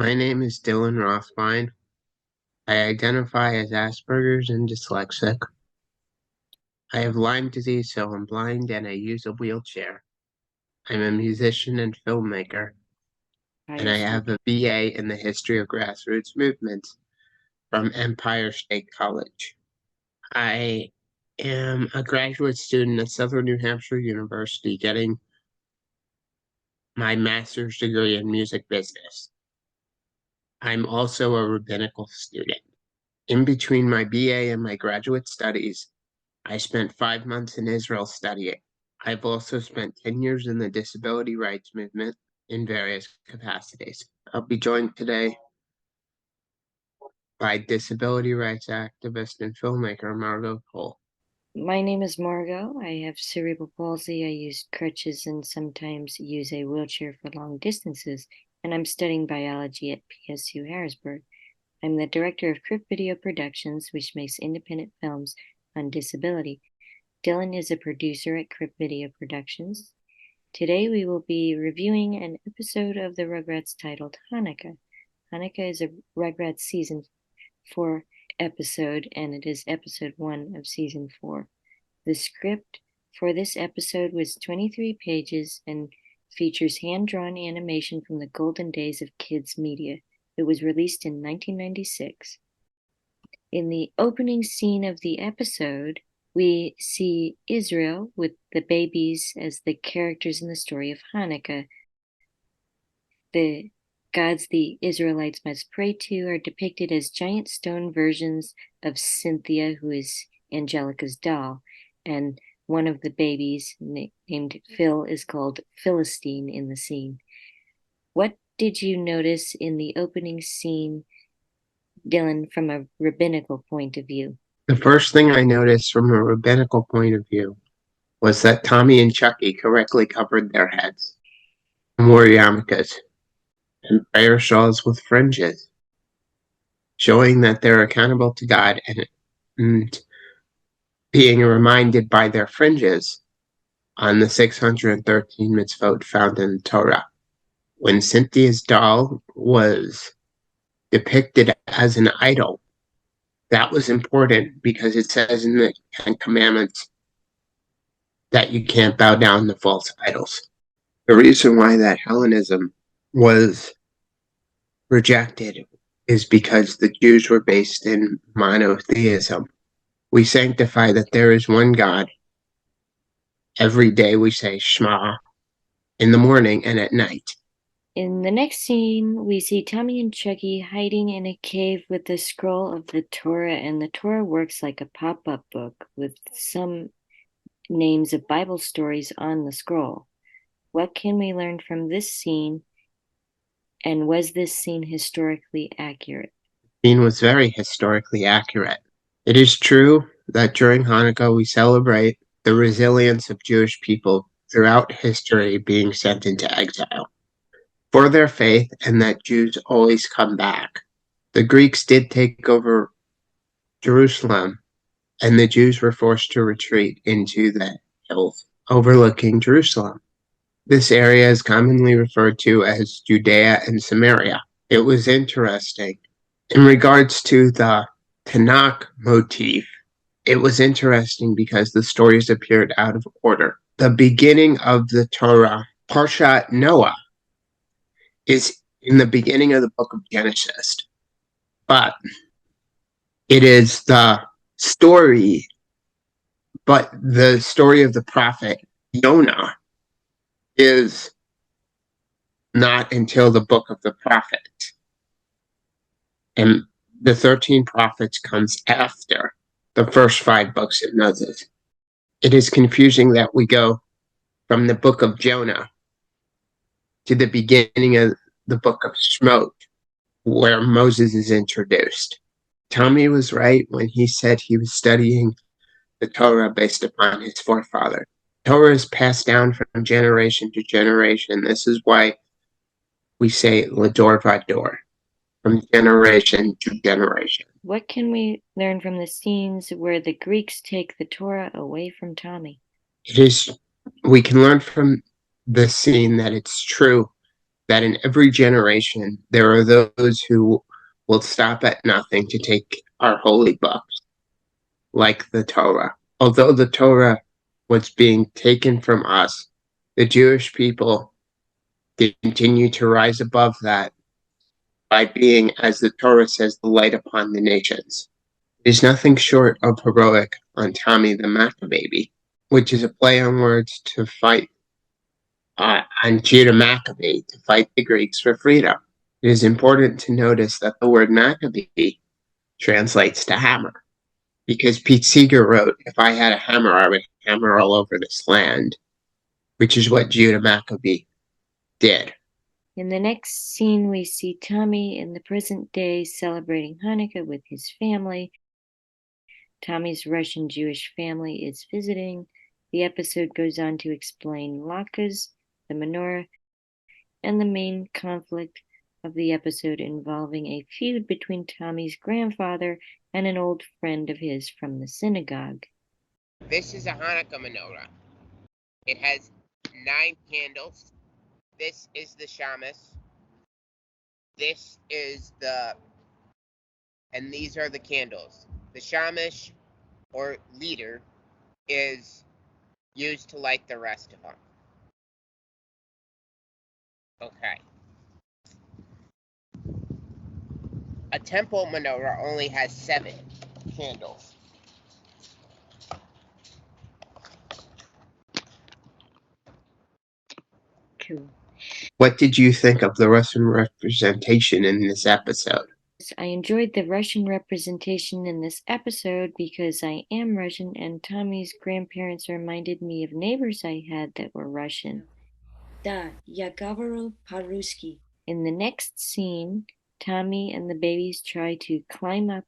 My name is Dylan Rothbein. I identify as Asperger's and dyslexic. I have Lyme disease, so I'm blind and I use a wheelchair. I'm a musician and filmmaker, and Empire I State. have a BA in the history of grassroots movements from Empire State College. I am a graduate student at Southern New Hampshire University getting my master's degree in music business. I'm also a rabbinical student. In between my BA and my graduate studies, I spent 5 months in Israel studying. I've also spent 10 years in the disability rights movement in various capacities. I'll be joined today by disability rights activist and filmmaker Margot Cole. My name is Margot. I have cerebral palsy. I use crutches and sometimes use a wheelchair for long distances, and I'm studying biology at PSU Harrisburg. I'm the director of Crypt Video Productions, which makes independent films on disability. Dylan is a producer at Crypt Video Productions. Today we will be reviewing an episode of the Rugrats titled Hanukkah. Hanukkah is a Rugrats season 4 episode, and it is episode 1 of season 4. The script for this episode was 23 pages and features hand-drawn animation from the golden days of kids media. It was released in 1996. In the opening scene of the episode, we see Israel with the babies as the characters in the story of Hanukkah. The gods the Israelites must pray to are depicted as giant stone versions of Cynthia, who is Angelica's doll, and one of the babies, named Phil, is called Philistine in the scene. What did you notice in the opening scene, Dylan, from a rabbinical point of view? The first thing I noticed from a rabbinical point of view was that Tommy and Chucky correctly covered their heads and wore yarmulkes and prayer shawls with fringes, showing that they're accountable to God and being reminded by their fringes on the 613 mitzvot found in the Torah. When Cynthia's doll was depicted as an idol, that was important because it says in the Ten Commandments that you can't bow down to false idols. The reason why that Hellenism was rejected is because the Jews were based in monotheism. We sanctify that there is one God. Every day we say Shema in the morning and at night. In the next scene, we see Tommy and Chucky hiding in a cave with the scroll of the Torah, and the Torah works like a pop-up book with some names of Bible stories on the scroll. What can we learn from this scene, and was this scene historically accurate? The scene was very historically accurate. It is true that during Hanukkah we celebrate the resilience of Jewish people throughout history being sent into exile for their faith and that Jews always come back. The Greeks did take over Jerusalem, and the Jews were forced to retreat into the hills overlooking Jerusalem. This area is commonly referred to as Judea and Samaria. It was interesting. In regards to the Tanakh motif, it was interesting because the stories appeared out of order. The beginning of the Torah, Parshat Noah, is in the beginning of the book of Genesis, but it is the story of the prophet Jonah is not until the book of the prophets. And the 13 prophets comes after the first 5 books of Moses. It is confusing that we go from the book of Jonah to the beginning of the book of Shemot, where Moses is introduced. Tommy was right when he said he was studying the Torah based upon his forefather. Torah is passed down from generation to generation. This is why we say Lador Vador, from generation to generation. What can we learn from the scenes where the Greeks take the Torah away from Tommy? We can learn from the scene that it's true that in every generation there are those who will stop at nothing to take our holy books, like the Torah. Although the Torah was being taken from us, the Jewish people continue to rise above that by being, as the Torah says, the light upon the nations. It is nothing short of heroic on Tommy the Maccabee, which is a play on words to fight on Judah Maccabee to fight the Greeks for freedom. It is important to notice that the word Maccabee translates to hammer, because Pete Seeger wrote, "If I had a hammer, I would hammer all over this land," which is what Judah Maccabee did. In the next scene, we see Tommy in the present day celebrating Hanukkah with his family. Tommy's Russian Jewish family is visiting. The episode goes on to explain latkes, the menorah, and the main conflict of the episode involving a feud between Tommy's grandfather and an old friend of his from the synagogue. This is a Hanukkah menorah. It has 9 candles. This is the shamus. And these are the candles. The shamash, or leader, is used to light the rest of them. Okay. A temple menorah only has 7 candles. Cool. What did you think of the Russian representation in this episode? I enjoyed the Russian representation in this episode because I am Russian, and Tommy's grandparents reminded me of neighbors I had that were Russian. Da, я говорю по-русски. In the next scene, Tommy and the babies try to climb up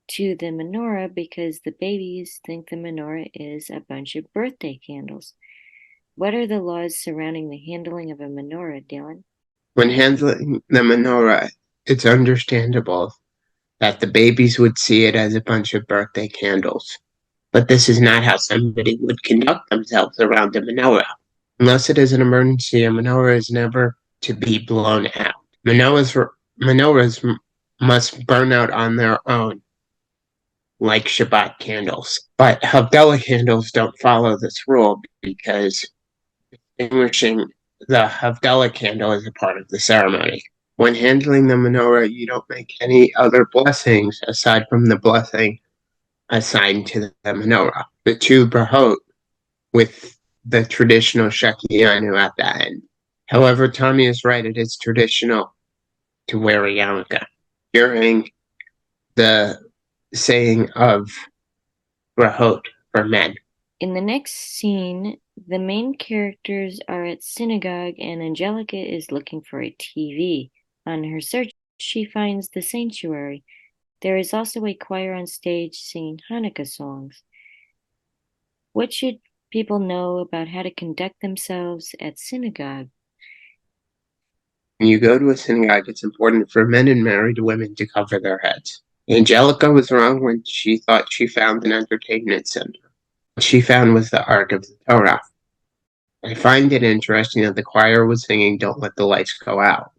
to the menorah because the babies think the menorah is a bunch of birthday candles. What are the laws surrounding the handling of a menorah, Dylan? When handling the menorah, it's understandable that the babies would see it as a bunch of birthday candles. But this is not how somebody would conduct themselves around a menorah. Unless it is an emergency, a menorah is never to be blown out. Menorahs must burn out on their own, like Shabbat candles. But Havdalah candles don't follow this rule because extinguishing the Havdalah candle is a part of the ceremony. When handling the menorah, you don't make any other blessings aside from the blessing assigned to the menorah. The 2 brahot with the traditional Shekianu at the end. However, Tommy is right, it is traditional to wear a yarmulke. During the saying of brahot for men. In the next scene, the main characters are at synagogue and Angelica is looking for a TV. On her search, she finds the sanctuary. There is also a choir on stage singing Hanukkah songs. What should people know about how to conduct themselves at synagogue? When you go to a synagogue, it's important for men and married women to cover their heads. Angelica was wrong when she thought she found an entertainment center. What she found was the Ark of the Torah. I find it interesting that the choir was singing "Don't Let the Lights Go Out,"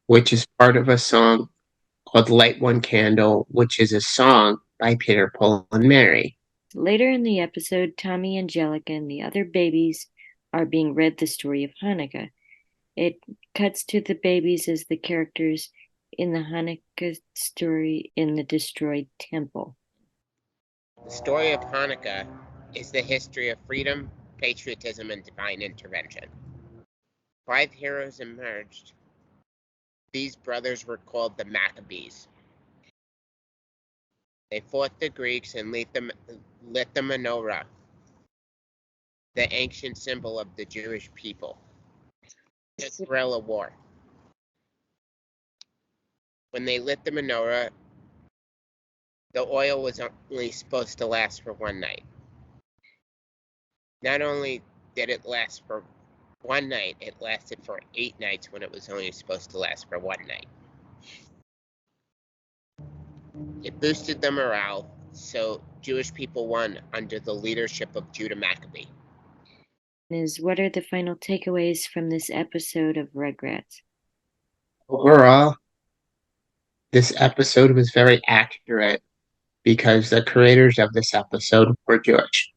which is part of a song called "Light One Candle," which is a song by Peter, Paul, and Mary. Later in the episode, Tommy, Angelica, and the other babies are being read the story of Hanukkah. It cuts to the babies as the characters in the Hanukkah story in the destroyed temple. The story of Hanukkah is the history of freedom, patriotism, and divine intervention. 5 heroes emerged. These brothers were called the Maccabees. They fought the Greeks and lit the menorah, the ancient symbol of the Jewish people, in a guerrilla war. When they lit the menorah, the oil was only supposed to last for 1 night. Not only did it last for 1 night, it lasted for 8 nights when it was only supposed to last for 1 night. It boosted the morale, so Jewish people won under the leadership of Judah Maccabee. What are the final takeaways from this episode of Rugrats? Overall, this episode was very accurate because the creators of this episode were Jewish.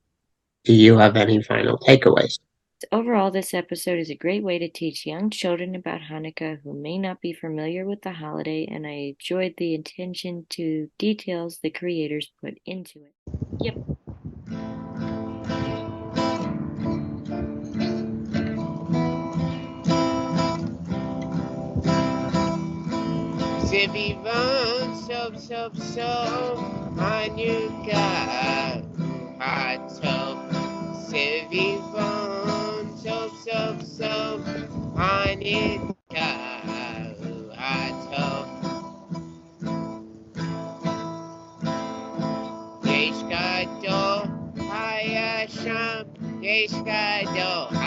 Do you have any final takeaways? Overall, this episode is a great way to teach young children about Hanukkah who may not be familiar with the holiday, and I enjoyed the attention to details the creators put into it. Yep. Sivivon sov Hanukkah Hatov. Sivivon sov Hanukkah Hatov. Yesh Gadol Hayasham Yesh Gadol